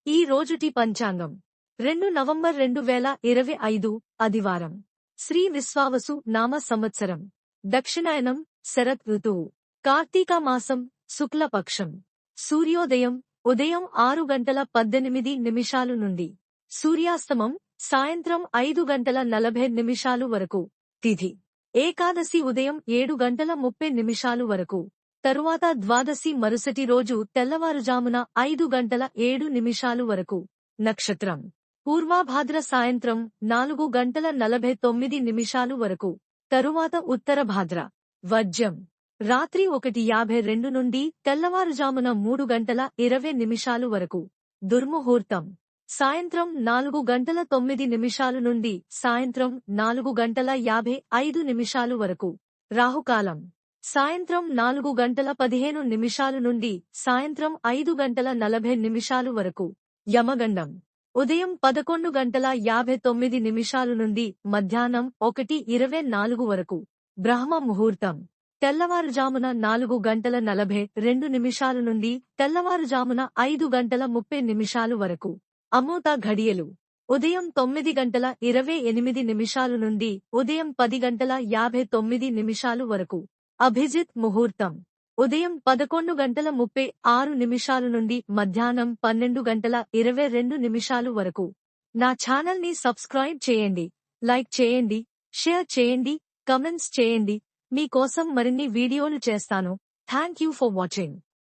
ఈ రోజుటి పంచాంగం 2 నవంబర్ 2025 ఆదివారం. శ్రీ విశ్వావసు నామ సంవత్సరం. దక్షిణాయనం శరత్ ఋతువు. కార్తీక మాసం శుక్లపక్షం. సూర్యోదయం ఉదయం 6:18 నుండి. సూర్యాస్తమం సాయంత్రం 5:40 వరకు. తిథి ఏకాదశి ఉదయం 7:30 వరకు. తరువాత ద్వాదశి మరుసటి రోజు తెల్లవారుజామున 5:07 వరకు. నక్షత్రం పూర్వాభాద్ర సాయంత్రం 4:49 వరకు. తరువాత ఉత్తర భాద్ర. వర్జ్యం రాత్రి 1:52 నుండి తెల్లవారుజామున 3:20 వరకు. దుర్ముహూర్తం సాయంత్రం 4:09 నుండి సాయంత్రం 4:55 వరకు. రాహుకాలం సాయంత్రం 4:15 నుండి సాయంత్రం 5:40 వరకు. యమగండం ఉదయం 11:59 నుండి మధ్యాహ్నం 1:24 వరకు. బ్రహ్మ ముహూర్తం తెల్లవారుజామున 4:42 నుండి తెల్లవారుజామున 5:30 వరకు. అమృత ఘడియలు ఉదయం 9:28 నుండి ఉదయం 10:59 వరకు. అభిజిత్ ముహూర్తం ఉదయం 11:36 నుండి మధ్యాహ్నం 12:22 వరకు. నా ఛానల్ని సబ్స్క్రైబ్ చేయండి, లైక్ చేయండి, షేర్ చేయండి, కమెంట్స్ చేయండి. మీ కోసం మరిన్ని వీడియోలు చేస్తాను. Thank you for watching.